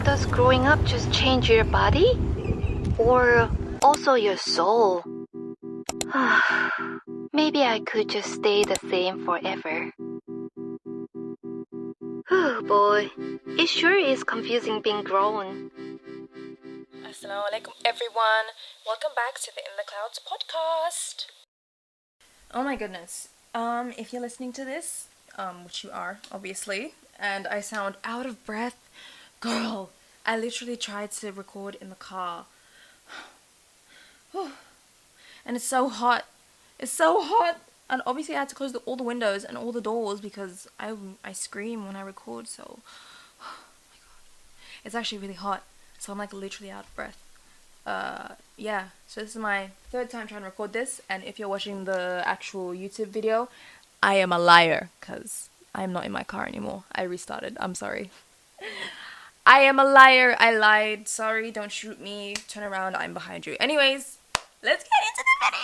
Does growing up just change your body? Or also your soul? Maybe I could just stay the same forever. Oh boy, it sure is confusing being grown. Assalamu alaikum everyone. Welcome back to the In the Clouds podcast. Oh my goodness. If you're listening to this, which you are, obviously, and I sound out of breath, girl, I literally tried to record in the car. And it's so hot. It's so hot. And obviously I had to close all the windows and all the doors because I scream when I record, so oh my god. It's actually really hot. So I'm like literally out of breath. Yeah, so this is my third time trying to record this, and if you're watching the actual YouTube video, I am a liar because I'm not in my car anymore. I restarted. I'm sorry. I am a liar. I lied. Sorry, don't shoot me. Turn around. I'm behind you. Anyways, let's get into the video.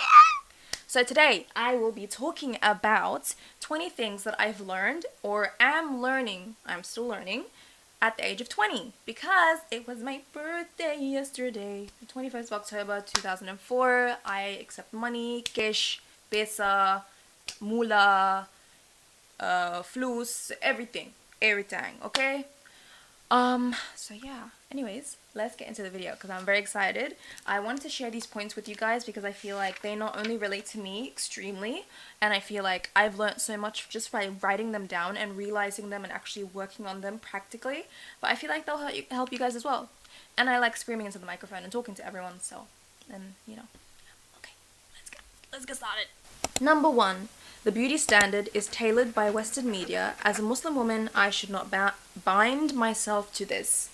So today I will be talking about 20 things that I've learned or am learning. I'm still learning at the age of 20 because it was my birthday yesterday, the 21st of October 2004. I accept money, cash, pesa, mula, flus, everything, okay? So yeah, anyways, let's get into the video because I'm very excited. I wanted to share these points with you guys because I feel like they not only relate to me extremely, and I feel like I've learned so much just by writing them down and realizing them and actually working on them practically, but I feel like they'll help you guys as well. And I like screaming into the microphone and talking to everyone, so, and you know. Okay, let's get started. Number 1. The beauty standard is tailored by Western media. As a Muslim woman, I should not bind myself to this.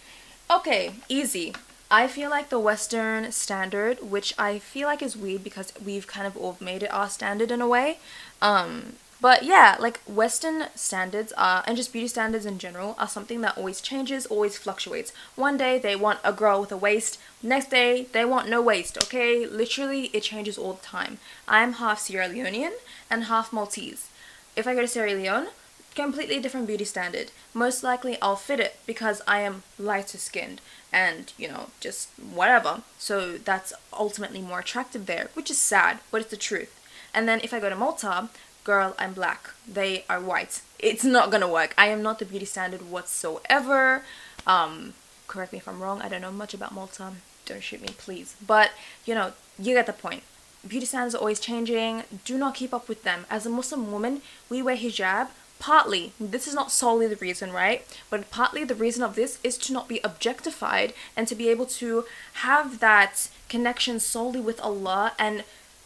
Okay, easy. I feel like the Western standard, which I feel like is weird because we've kind of all made it our standard in a way. But yeah, like Western standards are, and just beauty standards in general, are something that always changes, always fluctuates. One day they want a girl with a waist, next day they want no waist, okay? Literally, it changes all the time. I'm half Sierra Leonean and half Maltese. If I go to Sierra Leone, completely different beauty standard. Most likely I'll fit it because I am lighter skinned and, you know, just whatever. So that's ultimately more attractive there, which is sad, but it's the truth. And then if I go to Malta, girl, I'm black. They are white. It's not gonna work. I am not the beauty standard whatsoever. Correct me if I'm wrong. I don't know much about Malta. Don't shoot me, please. But, you know, you get the point. Beauty standards are always changing. Do not keep up with them. As a Muslim woman, we wear hijab. Partly, this is not solely the reason, right? But partly the reason of this is to not be objectified and to be able to have that connection solely with Allah and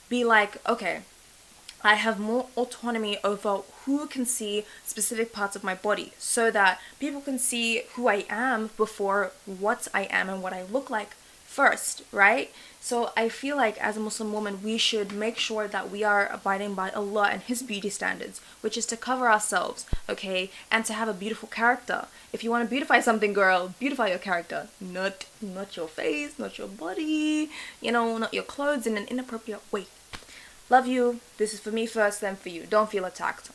be like, okay, I have more autonomy over who can see specific parts of my body so that people can see who I am before what I am and what I look like first, right? So I feel like as a Muslim woman, we should make sure that we are abiding by Allah and His beauty standards, which is to cover ourselves, okay? And to have a beautiful character. If you want to beautify something, girl, beautify your character. Not your face, not your body, you know, not your clothes in an inappropriate way. Love you. This is for me first, then for you. Don't feel attacked.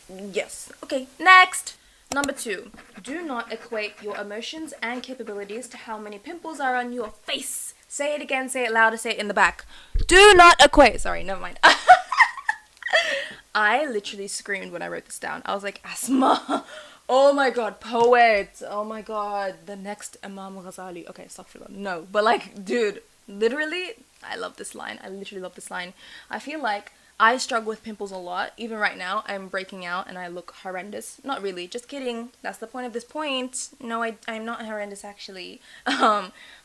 Yes. Okay, next. Number 2. Do not equate your emotions and capabilities to how many pimples are on your face. Say it again, say it louder, say it in the back. Do not equate. Sorry, never mind. I literally screamed when I wrote this down. I was like, Asma. Oh my god, poet. Oh my god, the next Imam Ghazali. Okay, stop for that. No, but like, dude, literally, I love this line. I literally love this line. I feel like I struggle with pimples a lot. Even right now, I'm breaking out and I look horrendous. Not really, just kidding. That's the point of this point. No, I'm not horrendous actually.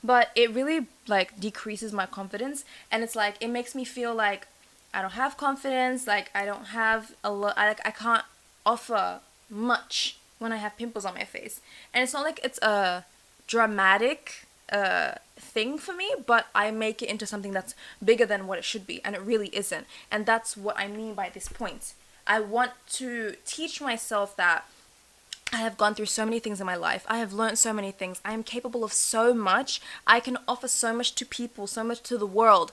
But it really like decreases my confidence, and it's like it makes me feel like I don't have confidence. Like I don't have a lot. I can't offer much when I have pimples on my face, and it's not like it's a dramatic thing for me, but I make it into something that's bigger than what it should be, and it really isn't. And that's what I mean by this point. I want to teach myself that I have gone through so many things in my life. I have learned so many things. I am capable of so much. I can offer so much to people, so much to the world.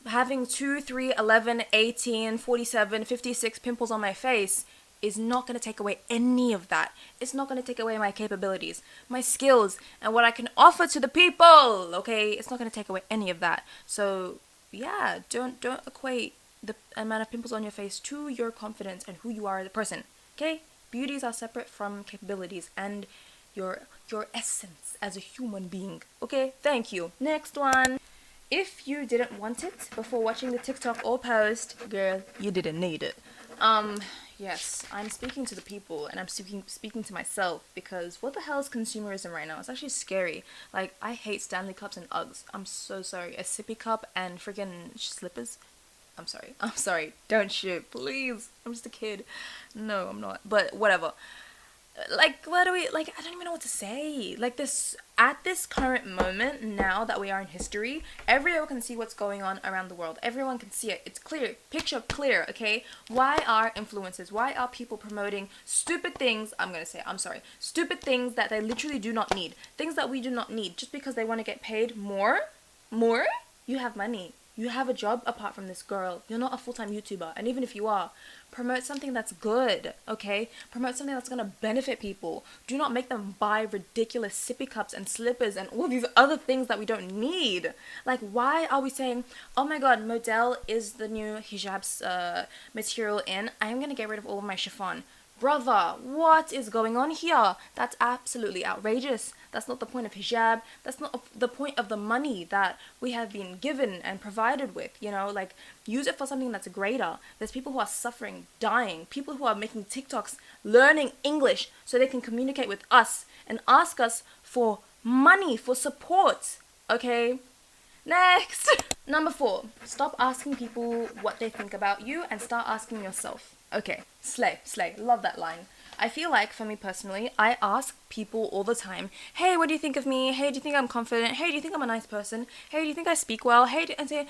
Having 2, 3, 11, 18, 47, 56 pimples on my face is not going to take away any of that. It's not going to take away my capabilities, my skills, and what I can offer to the people, okay? It's not going to take away any of that. So, yeah, don't equate the amount of pimples on your face to your confidence and who you are as a person, okay? Beauties are separate from capabilities and your essence as a human being, okay? Thank you. Next one. If you didn't want it before watching the TikTok or post, girl, you didn't need it. Yes, I'm speaking to the people and I'm speaking to myself, because what the hell is consumerism right now? It's actually scary. Like, I hate Stanley cups and Uggs. I'm so sorry. A sippy cup and freaking slippers. I'm sorry. Don't shoot, please. I'm just a kid. No, I'm not. But whatever. Like, what do we, like, I don't even know what to say. Like, this, at this current moment, now that we are in history, everyone can see what's going on around the world. Everyone can see it. It's clear. Picture clear, okay? Why are influencers, why are people promoting stupid things, stupid things that they literally do not need. Things that we do not need, just because they want to get paid more? More? You have money. You have a job apart from this, girl. You're not a full-time YouTuber. And even if you are, promote something that's good, okay? Promote something that's gonna benefit people. Do not make them buy ridiculous sippy cups and slippers and all these other things that we don't need. Like, why are we saying, oh my god, model is the new hijab's material in, I'm gonna get rid of all of my chiffon. Brother, what is going on here? That's absolutely outrageous. That's not the point of hijab. That's not the point of the money that we have been given and provided with, you know? Like, use it for something that's greater. There's people who are suffering, dying, people who are making TikToks, learning English so they can communicate with us and ask us for money, for support, okay? Next! Number 4, stop asking people what they think about you and start asking yourself. Okay, slay, love that line. I feel like, for me personally, I ask people all the time, hey, what do you think of me? Hey, do you think I'm confident? Hey, do you think I'm a nice person? Hey, do you think I speak well? Hey, and say,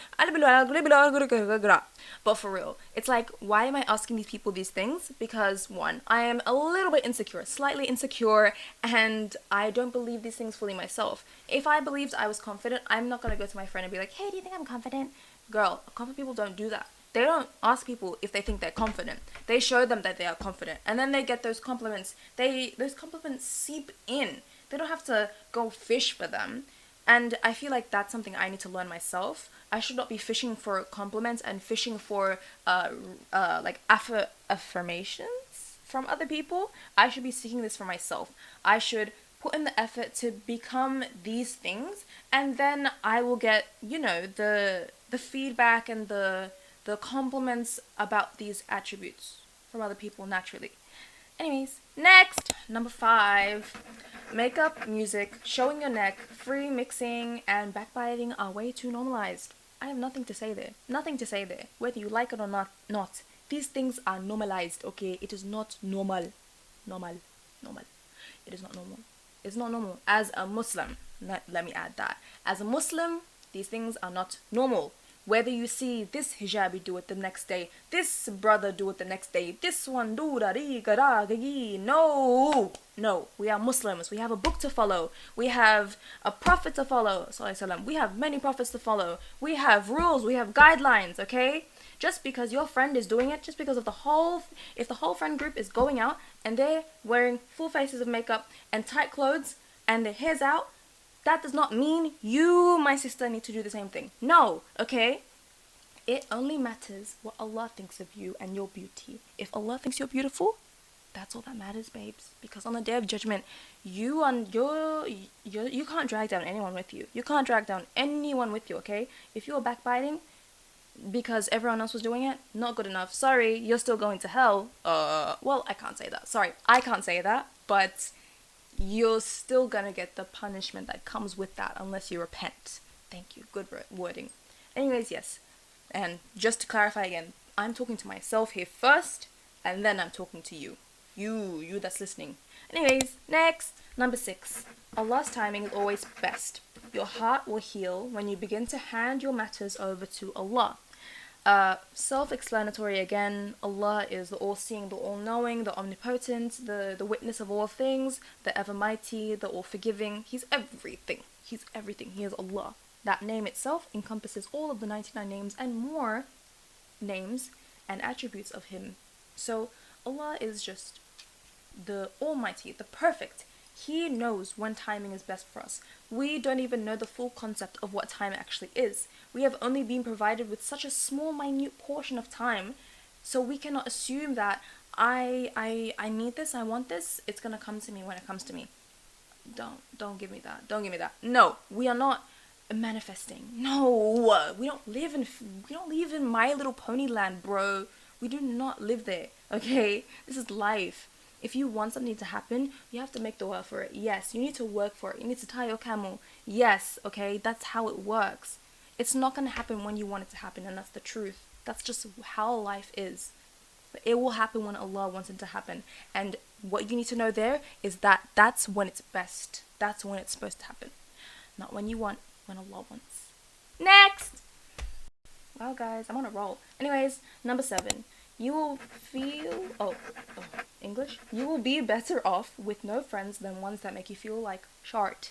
but for real, it's like, why am I asking these people these things? Because, 1, I am a little bit insecure, slightly insecure, and I don't believe these things fully myself. If I believed I was confident, I'm not gonna go to my friend and be like, hey, do you think I'm confident? Girl, confident people don't do that. They don't ask people if they think they're confident. They show them that they are confident. And then they get those compliments. Those compliments seep in. They don't have to go fish for them. And I feel like that's something I need to learn myself. I should not be fishing for compliments and fishing for affirmations from other people. I should be seeking this for myself. I should put in the effort to become these things. And then I will get, you know, the feedback and the compliments about these attributes from other people naturally. Anyways, next, number 5. Makeup, music, showing your neck, free mixing, and backbiting are way too normalized. I have nothing to say there. Nothing to say there. Whether you like it or not. These things are normalized, okay? It is not normal. Normal. It is not normal. It's not normal. As a Muslim, let me add that. As a Muslim, these things are not normal. Whether you see this hijabi do it the next day, this brother do it the next day, this one do da dee ga da ga yee. No, we are Muslims. We have a book to follow. We have a prophet to follow. Salaam. We have many prophets to follow. We have rules. We have guidelines. Okay. Just because your friend is doing it, just because if the whole friend group is going out and they're wearing full faces of makeup and tight clothes and their hair's out, that does not mean you, my sister, need to do the same thing. No, okay? It only matters what Allah thinks of you and your beauty. If Allah thinks you're beautiful, that's all that matters, babes. Because on the Day of Judgment, you can't drag down anyone with you. You can't drag down anyone with you, okay? If you're backbiting because everyone else was doing it, not good enough. Sorry, you're still going to hell. Well, I can't say that. Sorry, I can't say that, but you're still gonna get the punishment that comes with that unless you repent. Thank you. Good wording. Anyways, yes. And just to clarify again, I'm talking to myself here first, and then I'm talking to you. You that's listening. Anyways, next. Number 6. Allah's timing is always best. Your heart will heal when you begin to hand your matters over to Allah. Self-explanatory again. Allah is the all-seeing, the all-knowing, the omnipotent, the witness of all things, the ever-mighty, the all-forgiving. He's everything. He's everything. He is Allah. That name itself encompasses all of the 99 names and more names and attributes of Him. So Allah is just the Almighty, the perfect. He knows when timing is best for us. We don't even know the full concept of what time actually is. We have only been provided with such a small, minute portion of time, so we cannot assume that I need this, I want this, it's gonna come to me when it comes to me. Don't give me that. Don't give me that. No, we are not manifesting. No, we don't live in My Little Pony land, bro. We do not live there. Okay, this is life. If you want something to happen, you have to make the work for it. Yes, you need to work for it. You need to tie your camel. Yes, okay, that's how it works. It's not gonna happen when you want it to happen, and that's the truth. That's just how life is. But it will happen when Allah wants it to happen. And what you need to know there is that that's when it's best. That's when it's supposed to happen. Not when you want, when Allah wants. Next! Wow, guys, I'm on a roll. Anyways, number 7. You will feel... English? You will be better off with no friends than ones that make you feel like short.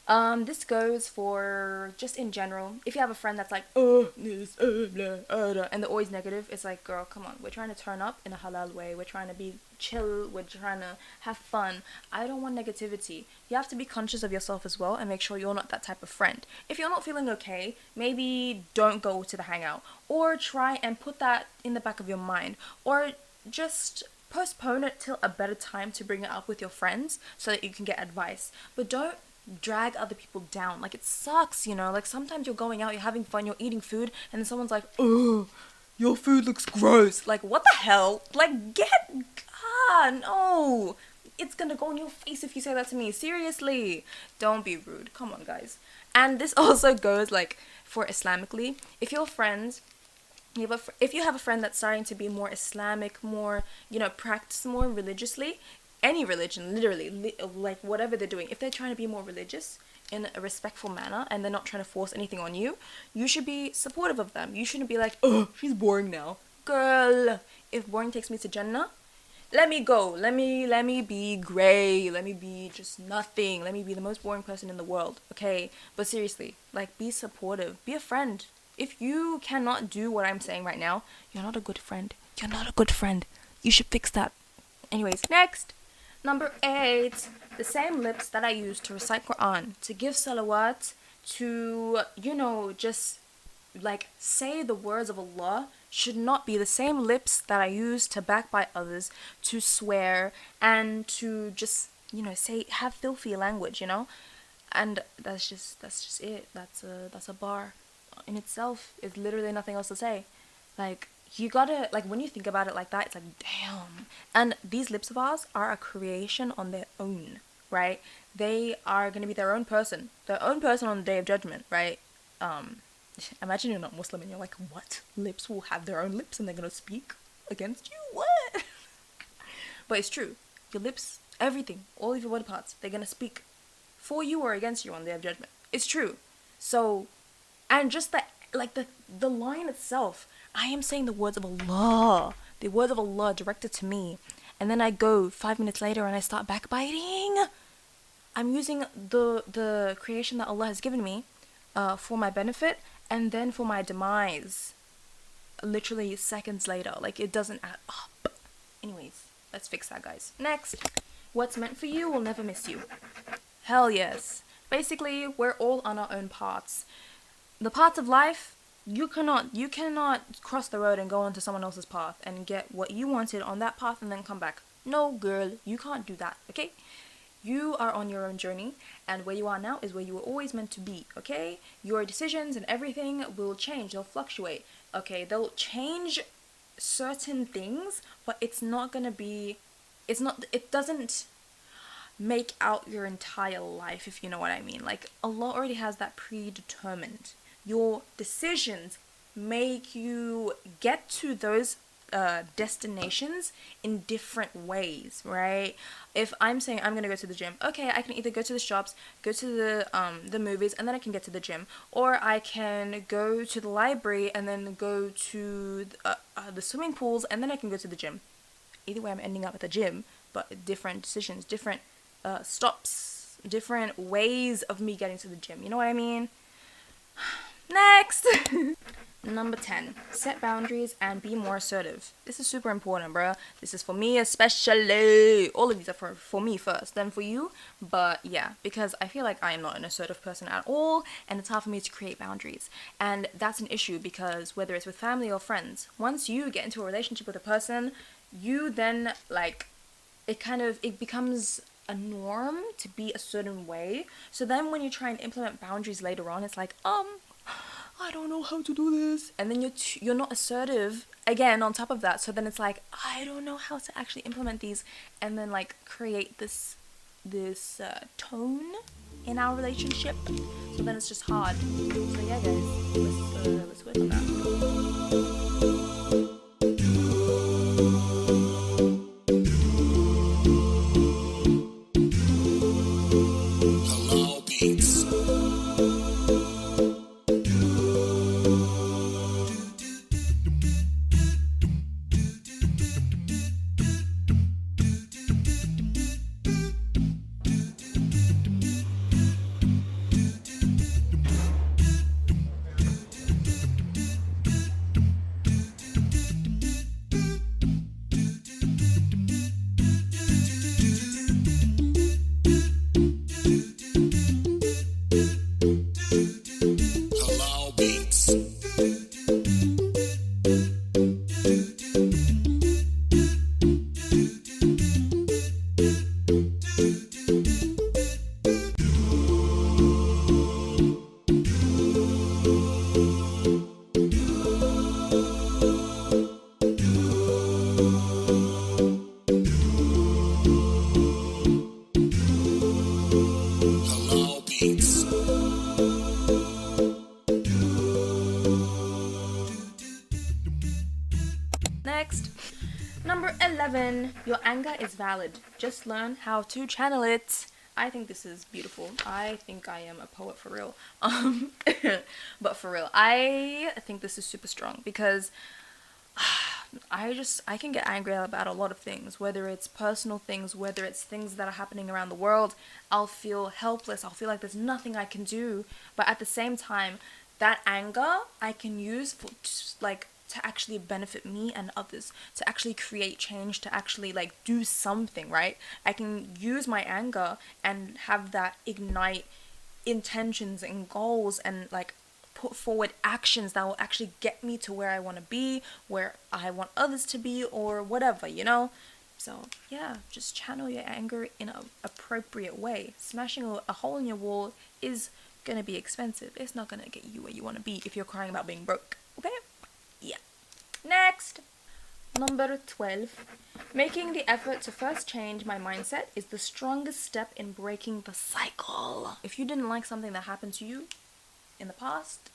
This goes for just in general. If you have a friend that's like, this, blah, and they're always negative, it's like, girl, come on. We're trying to turn up in a halal way. We're trying to be chill. We're trying to have fun. I don't want negativity. You have to be conscious of yourself as well and make sure you're not that type of friend. If you're not feeling okay, maybe don't go to the hangout. Or try and put that in the back of your mind. Or just postpone it till a better time to bring it up with your friends so that you can get advice. But don't drag other people down. Like, it sucks, you know? Like, sometimes you're going out, you're having fun, you're eating food, and then someone's like, oh, your food looks gross. Like, what the hell? Like, no. It's gonna go in your face if you say that to me. Seriously. Don't be rude. Come on, guys. And this also goes, like, for Islamically. If you're friends... if you have a friend that's starting to be more Islamic, more, you know, practice more religiously, any religion, literally, like whatever they're doing, if they're trying to be more religious in a respectful manner and they're not trying to force anything on you, you should be supportive of them. You shouldn't be like, oh, she's boring now. Girl, if boring takes me to Jannah, let me go. Let me be grey. Let me be just nothing. Let me be the most boring person in the world, okay? But seriously, like, be supportive. Be a friend. If you cannot do what I'm saying right now, you're not a good friend. You're not a good friend. You should fix that. Anyways, next. Number 8. The same lips that I use to recite Quran, to give salawat, to, you know, just like say the words of Allah, should not be the same lips that I use to backbite others, to swear, and to just, you know, have filthy language, you know? And that's just it. That's a bar in itself. Is literally nothing else to say. Like, you gotta, like, when you think about it like that, it's like, damn. And these lips of ours are a creation on their own, right? They are gonna be their own person on the Day of Judgment, right? Imagine you're not Muslim and you're like, what? Lips will have their own lips and they're gonna speak against you? What? But it's true. Your lips, everything, all of your body parts, they're gonna speak for you or against you on the Day of Judgment. It's true. So, and just the line itself, I am saying the words of Allah directed to me, and then I go 5 minutes later and I start backbiting. I'm using the creation that Allah has given me for my benefit and then for my demise literally seconds later. Like, it doesn't add up. Anyways, let's fix that, guys. Next. What's meant for you will never miss you. Hell yes. Basically, we're all on our own paths. The paths of life, you cannot cross the road and go onto someone else's path and get what you wanted on that path and then come back. No, girl, you can't do that, okay? You are on your own journey, and where you are now is where you were always meant to be, okay? Your decisions and everything will change, they'll fluctuate, okay? They'll change certain things, but it's not gonna be, it doesn't make out your entire life, if you know what I mean. Like, Allah already has that predetermined. Your decisions make you get to those destinations in different ways, right? If I'm saying I'm gonna go to the gym, okay, I can either go to the shops, go to the movies, and then I can get to the gym, or I can go to the library and then go to the swimming pools, and then I can go to the gym. Either way, I'm ending up at the gym, but different decisions, different stops, different ways of me getting to the gym. You know what I mean? Next! Number 10, set boundaries and be more assertive. This is super important, bruh. This is for me especially. All of these are for me first, then for you. But yeah, because I feel like I am not an assertive person at all, and it's hard for me to create boundaries. And that's an issue because whether it's with family or friends, once you get into a relationship with a person, you then like, it becomes a norm to be a certain way. So then when you try and implement boundaries later on, it's like, I don't know how to do this, and then you're not assertive again on top of that. So then it's like, I don't know how to actually implement these, and then like create this tone in our relationship. So then it's just hard. So yeah, guys, let's work on that. Next, number 11, your anger is valid. Just learn how to channel it. I think this is beautiful. I think I am a poet for real. But for real, I think this is super strong because I can get angry about a lot of things, whether it's personal things, whether it's things that are happening around the world. I'll feel helpless. I'll feel like there's nothing I can do. But at the same time, that anger I can use for to actually benefit me and others, to actually create change, to actually like do something, right? I can use my anger and have that ignite intentions and goals and like put forward actions that will actually get me to where I want to be, where I want others to be, or whatever, you know? So yeah, just channel your anger in an appropriate way. Smashing a hole in your wall is gonna be expensive. It's not gonna get you where you want to be if you're crying about being broke, okay? Yeah. Next, number 12. Making the effort to first change my mindset is the strongest step in breaking the cycle. If you didn't like something that happened to you in the past,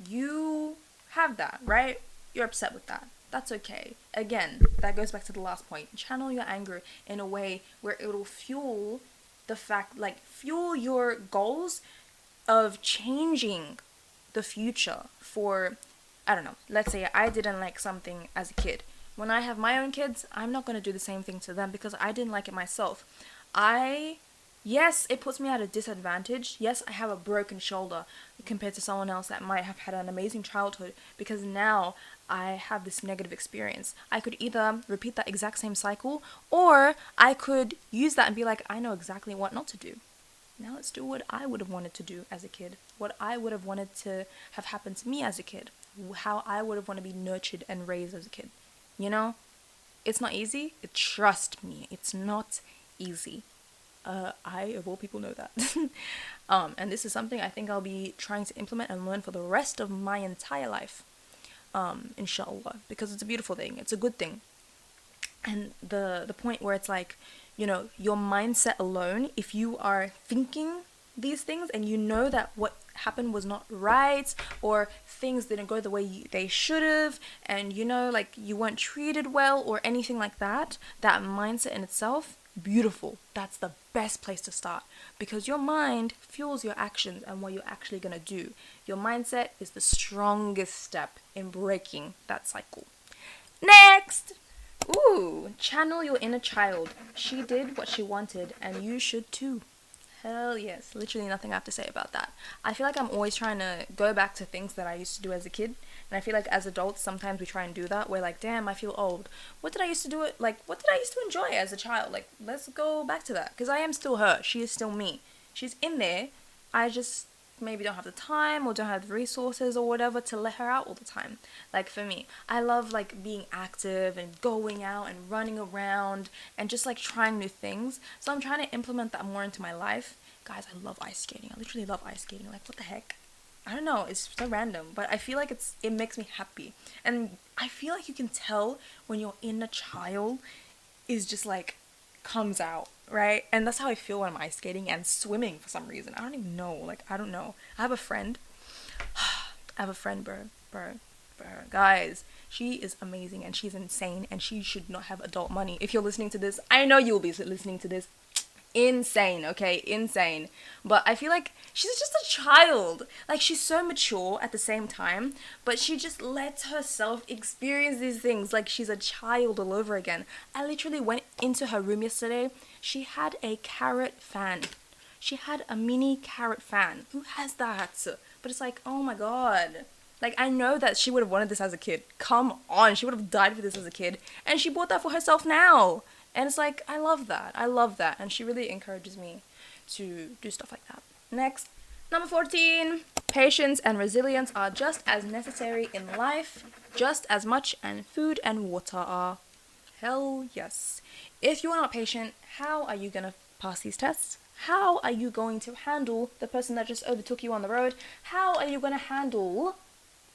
you have that, right? You're upset with that. That's okay. Again, that goes back to the last point. Channel your anger in a way where it will fuel fuel your goals of changing the future for, I don't know, let's say I didn't like something as a kid. When I have my own kids, I'm not going to do the same thing to them because I didn't like it myself. Yes, it puts me at a disadvantage. Yes, I have a broken shoulder compared to someone else that might have had an amazing childhood because now I have this negative experience. I could either repeat that exact same cycle or I could use that and be like, I know exactly what not to do. Now let's do what I would have wanted to do as a kid, what I would have wanted to have happened to me as a kid, how I would have wanted to be nurtured and raised as a kid. You know, it's not easy. Trust me, it's not easy. I, of all people, know that. And this is something I think I'll be trying to implement and learn for the rest of my entire life. Inshallah, because it's a beautiful thing. It's a good thing. And the point where it's like, you know, your mindset alone, if you are thinking these things and you know that what happened was not right or things didn't go the way they should have, and you know, like you weren't treated well or anything like that, that mindset in itself, beautiful. That's the best place to start because your mind fuels your actions and what you're actually gonna do. Your mindset is the strongest step in breaking that cycle. Next! Ooh, channel your inner child. She did what she wanted and you should too. Hell yes. Literally nothing I have to say about that. I feel like I'm always trying to go back to things that I used to do as a kid. And I feel like as adults, sometimes we try and do that. We're like, damn, I feel old. What did I used to do it? Like, what did I used to enjoy as a child? Like, let's go back to that. Because I am still her. She is still me. She's in there. I just maybe don't have the time or don't have the resources or whatever to let her out all the time. Like for me, I love like being active and going out and running around and just like trying new things. So I'm trying to implement that more into my life. Guys, I love ice skating. I literally love ice skating. Like what the heck? I don't know, it's so random, but I feel like it makes me happy. And I feel like you can tell when your inner child is just like comes out, right? And that's how I feel when I'm ice skating and swimming for some reason. I don't even know. Like I don't know. I have a friend. I have a friend, bro. Guys, she is amazing and she's insane and she should not have adult money. If you're listening to this, I know you'll be listening to this. Insane, okay? Insane. But I feel like she's just a child. Like she's so mature at the same time, but she just lets herself experience these things like she's a child all over again. I literally went into her room yesterday. She had a carrot fan. She had a mini carrot fan. Who has that? But it's like, oh my god. Like, I know that she would have wanted this as a kid. Come on, she would have died for this as a kid. And she bought that for herself now. And it's like, I love that. I love that. And she really encourages me to do stuff like that. Next, number 14. Patience and resilience are just as necessary in life, just as much as food and water are. Hell yes. If you are not patient, how are you going to pass these tests? How are you going to handle the person that just overtook you on the road? How are you going to handle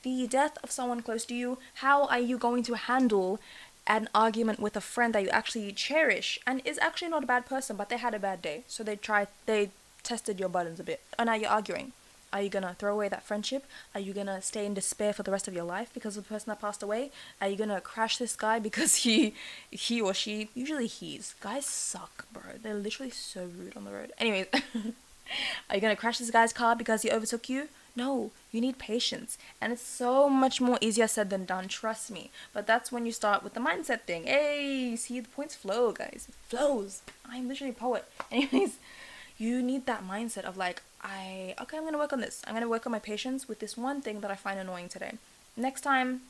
the death of someone close to you? How are you going to handle an argument with a friend that you actually cherish and is actually not a bad person, but they had a bad day, so they tested your buttons a bit, and now you're arguing? Are you gonna throw away that friendship? Are you gonna stay in despair for the rest of your life because of the person that passed away? Are you gonna crash this guy because he or she, usually guys suck, bro, they're literally so rude on the road. Anyways, are you gonna crash this guy's car because he overtook you? No, you need patience. And it's so much more easier said than done, trust me. But that's when you start with the mindset thing. Hey, see, the points flow, guys. It flows. I'm literally a poet. Anyways, you need that mindset of like, I'm going to work on this. I'm going to work on my patience with this one thing that I find annoying today. Next time,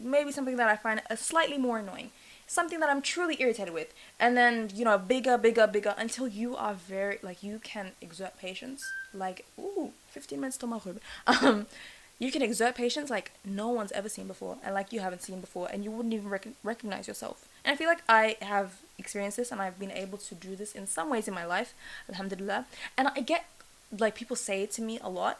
maybe something that I find slightly more annoying. Something that I'm truly irritated with. And then, bigger, until you are very, like, you can exert patience. Like, 15 minutes till Maghrib. You can exert patience like no one's ever seen before. And like you haven't seen before. And you wouldn't even recognize yourself. And I feel like I have experienced this. And I've been able to do this in some ways in my life. Alhamdulillah. And I get, like, people say it to me a lot.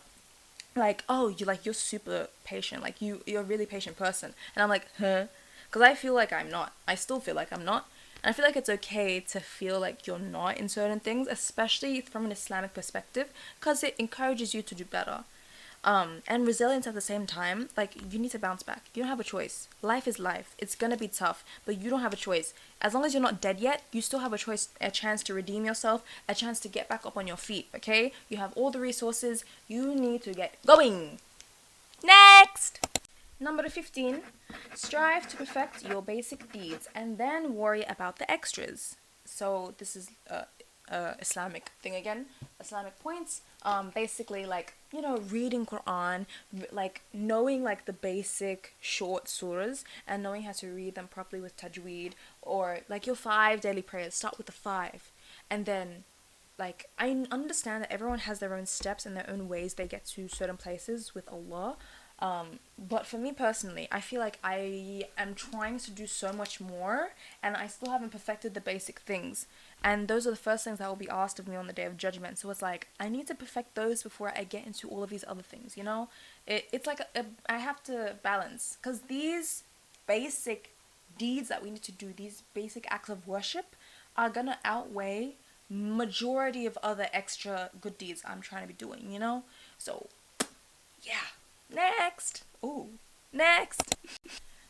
Like, oh, you're super patient. Like, you're a really patient person. And I'm like, huh? Because I feel like I'm not. I still feel like I'm not. And I feel like it's okay to feel like you're not in certain things, especially from an Islamic perspective, because it encourages you to do better. And resilience at the same time, like, you need to bounce back. You don't have a choice. Life is life. It's gonna be tough, but you don't have a choice. As long as you're not dead yet, you still have a choice, a chance to redeem yourself, a chance to get back up on your feet, okay? You have all the resources. You need to get going. Next! Number 15, strive to perfect your basic deeds and then worry about the extras. So this is Islamic thing again, Islamic points. Basically, like, reading Quran, like knowing like the basic short surahs and knowing how to read them properly with tajweed, or like your 5 daily prayers. Start with the 5, and then, like, I understand that everyone has their own steps and their own ways they get to certain places with Allah. But for me personally, I feel like I am trying to do so much more and I still haven't perfected the basic things. And those are the first things that will be asked of me on the day of judgment. So it's like, I need to perfect those before I get into all of these other things, It's like I have to balance. Because these basic deeds that we need to do, these basic acts of worship, are going to outweigh majority of other extra good deeds I'm trying to be doing, So, yeah. Next. Next.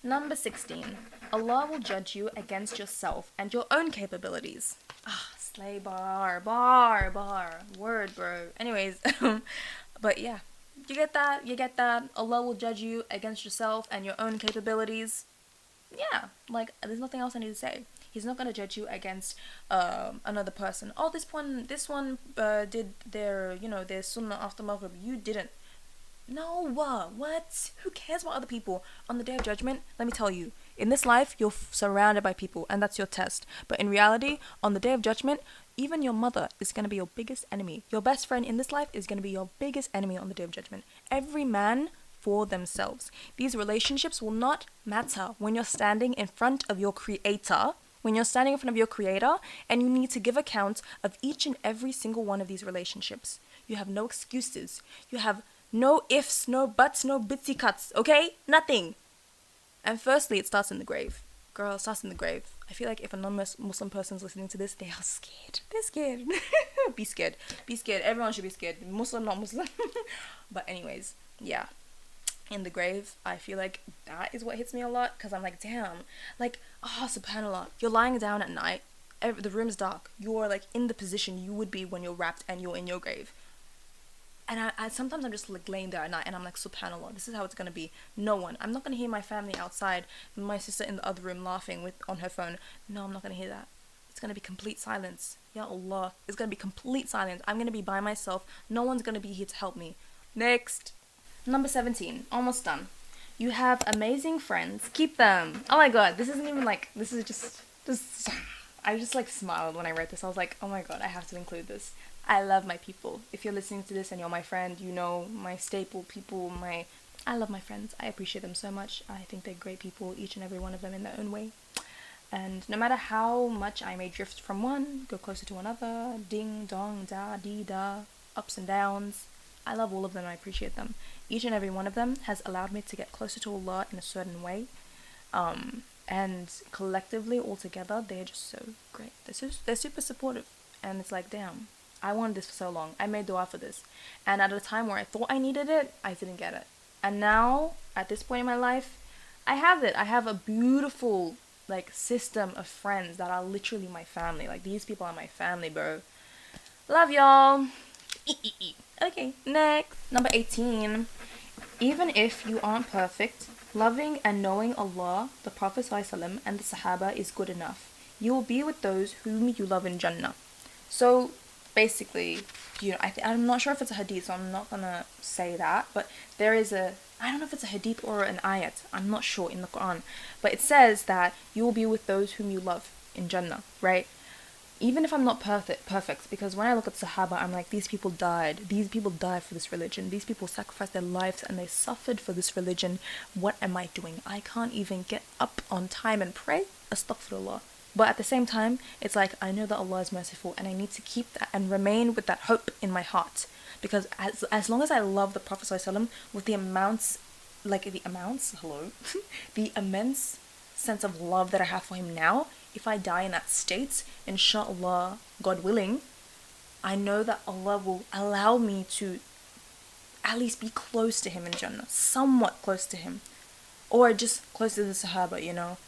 Number 16. Allah will judge you against yourself and your own capabilities. Slay bar. Word, bro. Anyways, but yeah. You get that? Allah will judge you against yourself and your own capabilities. Yeah, like, there's nothing else I need to say. He's not gonna judge you against another person. Oh, this one did their, you know, their sunnah after maghrib. You didn't. No, what? Who cares about other people? On the day of judgment, let me tell you, in this life, you're surrounded by people, and that's your test. But in reality, on the day of judgment, even your mother is going to be your biggest enemy. Your best friend in this life is going to be your biggest enemy on the day of judgment. Every man for themselves. These relationships will not matter when you're standing in front of your creator. When you're standing in front of your creator, and you need to give account of each and every single one of these relationships. You have no excuses. You have no ifs, no buts, no bitsy cuts, okay? Nothing. And firstly, it starts in the grave. Girl, it starts in the grave. I feel like if a non-Muslim person's listening to this, they are scared. They're scared. Be scared. Be scared. Everyone should be scared. Muslim, not Muslim. But anyways, yeah. In the grave, I feel like that is what hits me a lot, because I'm like, damn. Like, subhanAllah. You're lying down at night. The room's dark. You're like in the position you would be when you're wrapped and you're in your grave. And I sometimes I'm just like laying there at night and I'm like, subhanAllah, this is how it's gonna be. No one. I'm not gonna hear my family outside, my sister in the other room laughing on her phone. No, I'm not gonna hear that. It's gonna be complete silence. Ya Allah. It's gonna be complete silence. I'm gonna be by myself. No one's gonna be here to help me. Next. Number 17. Almost done. You have amazing friends. Keep them. Oh my god, this isn't even like, this is just I just like smiled when I read this. I was like, oh my god, I have to include this. I love my people. If you're listening to this and you're my friend, you know my staple people, I love my friends. I appreciate them so much. I think they're great people, each and every one of them in their own way. And no matter how much I may drift from one, go closer to another, ding, dong, da, dee, da, ups and downs, I love all of them. I appreciate them. Each and every one of them has allowed me to get closer to Allah in a certain way. And collectively, all together, they're just so great. They're super supportive. And it's like, damn. I wanted this for so long. I made dua for this. And at a time where I thought I needed it, I didn't get it. And now, at this point in my life, I have it. I have a beautiful, like, system of friends that are literally my family. Like, these people are my family, bro. Love y'all. Okay, next. Number 18. Even if you aren't perfect, loving and knowing Allah, the Prophet ﷺ, and the Sahaba is good enough. You will be with those whom you love in Jannah. So, basically, you know, I'm not sure if it's a hadith, so I'm not gonna say that, but there is I don't know if it's a hadith or an ayat, I'm not sure, in the Quran, but it says that you will be with those whom you love in Jannah, right? Even if I'm not perfect, because when I look at Sahaba, I'm like, these people died for this religion, these people sacrificed their lives and they suffered for this religion. What am I doing? I can't even get up on time and pray. Astaghfirullah. But at the same time, it's like, I know that Allah is merciful and I need to keep that and remain with that hope in my heart. Because as long as I love the Prophet ﷺ with the immense sense of love that I have for him now, if I die in that state, inshallah, God willing, I know that Allah will allow me to at least be close to him in Jannah, somewhat close to him. Or just close to the Sahaba, you know.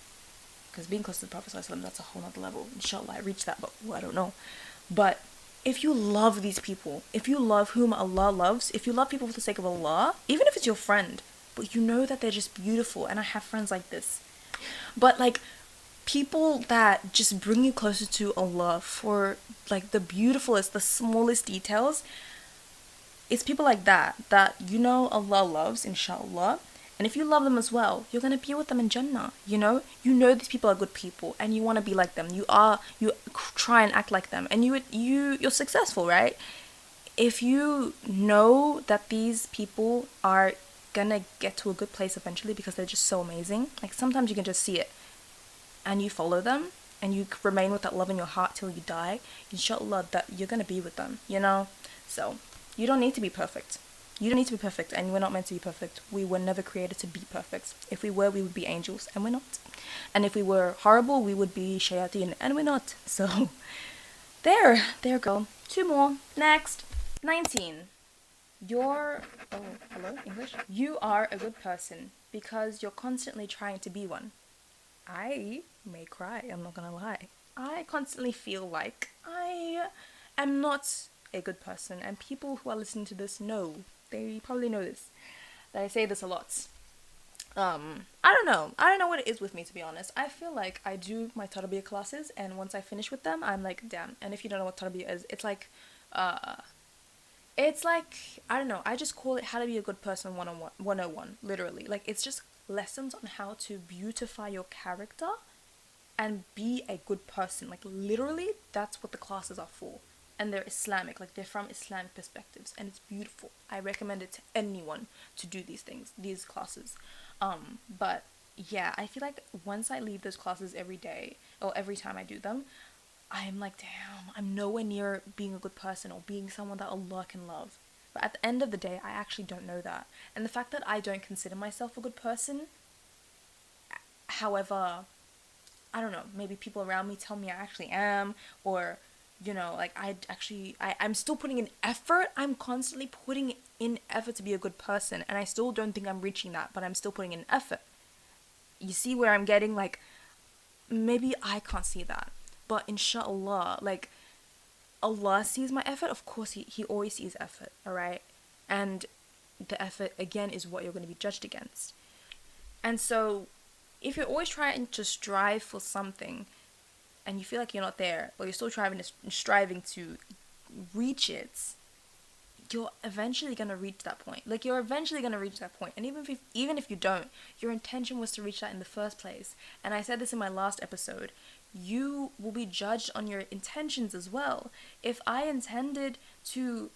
Because being close to the Prophet ﷺ, that's a whole nother level. Inshallah, I reach that, but I don't know. But if you love these people, if you love whom Allah loves, if you love people for the sake of Allah, even if it's your friend, but you know that they're just beautiful, and I have friends like this. But like, people that just bring you closer to Allah for like the beautifulest, the smallest details, it's people like that you know Allah loves, inshallah. And if you love them as well, you're going to be with them in Jannah, you know? You know these people are good people and you want to be like them. You try and act like them and you're successful, right? If you know that these people are going to get to a good place eventually because they're just so amazing, like sometimes you can just see it and you follow them and you remain with that love in your heart till you die, inshallah, that you're going to be with them, you know? So, you don't need to be perfect. You don't need to be perfect, and we're not meant to be perfect. We were never created to be perfect. If we were, we would be angels, and we're not. And if we were horrible, we would be shayateen, and we're not. So, there girl. 2 more. Next. 19. Hello, English? You are a good person because you're constantly trying to be one. I may cry, I'm not gonna lie. I constantly feel like I am not a good person, and people who are listening to this know. They probably know this, that I say this a lot. I don't know what it is with me, to be honest. I feel like I do my tarbiyah classes, and once I finish with them, I'm like, damn. And if you don't know what tarbiyah is, uh it's like, I don't know, I just call it how to be a good person 101, 101, literally. Like, it's just lessons on how to beautify your character and be a good person. Like, literally, that's what the classes are for. And they're Islamic, like they're from Islamic perspectives, and it's beautiful. I recommend it to anyone to do these things, these classes. But yeah, I feel like once I leave those classes every day, or every time I do them, I'm like, damn, I'm nowhere near being a good person or being someone that Allah can love. But at the end of the day, I actually don't know that. And the fact that I don't consider myself a good person, however, I don't know, maybe people around me tell me I actually am, or, you know, like I'm still putting in effort. I'm constantly putting in effort to be a good person, and I still don't think I'm reaching that, but I'm still putting in effort. You see where I'm getting? Like, maybe I can't see that, but inshallah, like, Allah sees my effort. Of course, he always sees effort, alright? And the effort, again, is what you're going to be judged against. And so, if you're always trying to strive for something and you feel like you're not there, or you're still striving to reach it, you're eventually gonna reach that point. Like, you're eventually gonna reach that point. And even if you don't, your intention was to reach that in the first place. And I said this in my last episode. You will be judged on your intentions as well. If I intended to,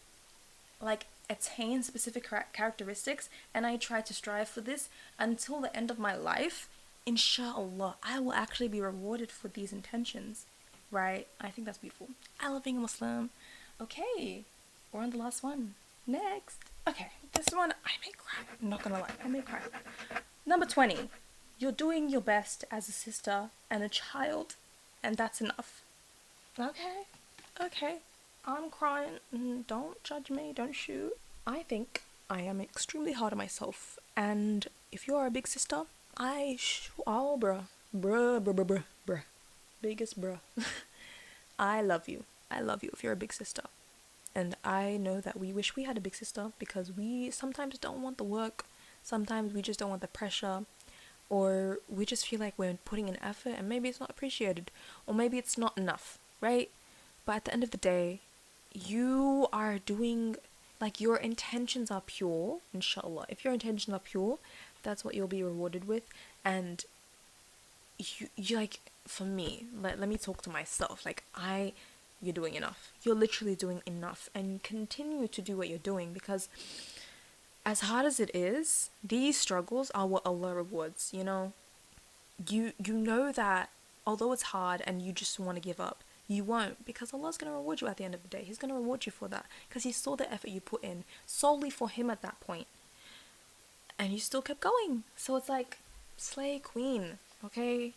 like, attain specific characteristics and I try to strive for this until the end of my life, inshallah, I will actually be rewarded for these intentions, right? I think that's beautiful. I love being a Muslim. Okay, we're on the last one. Next. Okay, this one, I may cry. I'm not gonna lie, I may cry. Number 20. You're doing your best as a sister and a child, and that's enough. Okay, okay. I'm crying. Don't judge me, don't shoot. I think I am extremely hard on myself, and if you're a big sister, oh, bruh. Biggest bruh. I love you. I love you if you're a big sister. And I know that we wish we had a big sister because we sometimes don't want the work. Sometimes we just don't want the pressure. Or we just feel like we're putting in effort and maybe it's not appreciated. Or maybe it's not enough, right? But at the end of the day, you are doing, like, your intentions are pure, inshallah. If your intentions are pure, that's what you'll be rewarded with. And you like, for me, let me talk to myself. Like, you're doing enough. You're literally doing enough, and continue to do what you're doing, because as hard as it is, these struggles are what Allah rewards, you know? You know that although it's hard and you just want to give up, you won't, because Allah's going to reward you at the end of the day. He's going to reward you for that, because He saw the effort you put in solely for Him at that point, and you still kept going. So it's like, slay queen, okay?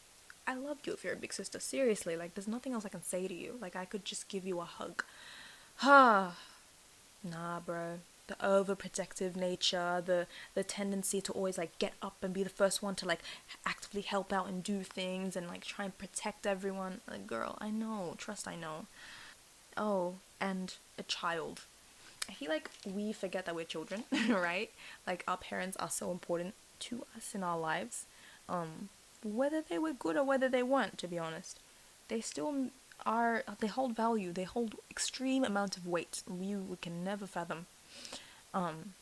I love you if you're a big sister, seriously. Like, there's nothing else I can say to you. Like, I could just give you a hug. Nah, bro. The overprotective nature, the tendency to always, like, get up and be the first one to, like, actively help out and do things and, like, try and protect everyone. Like, girl, I know. Trust, I know. Oh, and a child. I feel like we forget that we're children, right? Like, our parents are so important to us in our lives. Whether they were good or whether they weren't, to be honest. They still they hold value, they hold extreme amounts of weight we can never fathom. And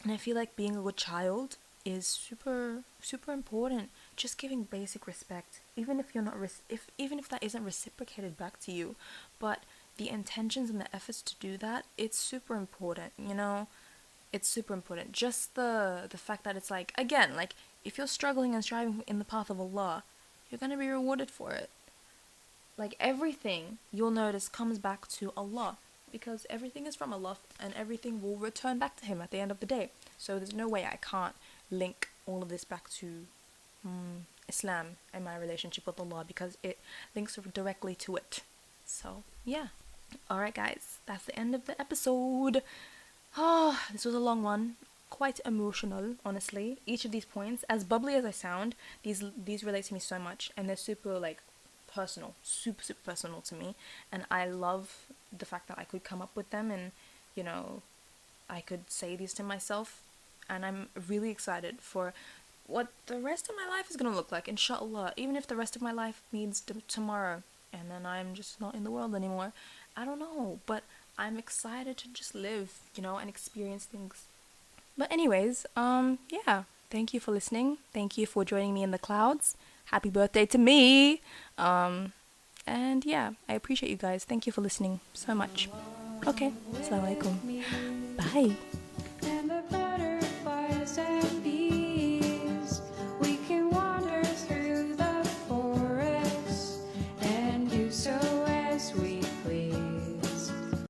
I feel like being a good child is super, super important. Just giving basic respect, even if you're not, even if that isn't reciprocated back to you, but the intentions and the efforts to do that, it's super important, you know? It's super important. Just the fact that it's like, again, like, if you're struggling and striving in the path of Allah, you're going to be rewarded for it. Like, everything, you'll notice, comes back to Allah, because everything is from Allah and everything will return back to Him at the end of the day. So there's no way I can't link all of this back to Islam and my relationship with Allah, because it links directly to it. So yeah. Alright guys, that's the end of the episode. This was a long one, quite emotional, honestly. Each of these points, as bubbly as I sound, these relate to me so much, and they're super, like, personal, super, super personal to me, and I love the fact that I could come up with them, and, you know, I could say these to myself, and I'm really excited for what the rest of my life is gonna look like, inshallah. Even if the rest of my life means tomorrow and then I'm just not in the world anymore, I don't know, but I'm excited to just live, you know, and experience things. But anyways, yeah, thank you for listening. Thank you for joining me in the clouds. Happy birthday to me. And yeah, I appreciate you guys. Thank you for listening so much. Okay, assalamualaikum. Bye. And the butterflies and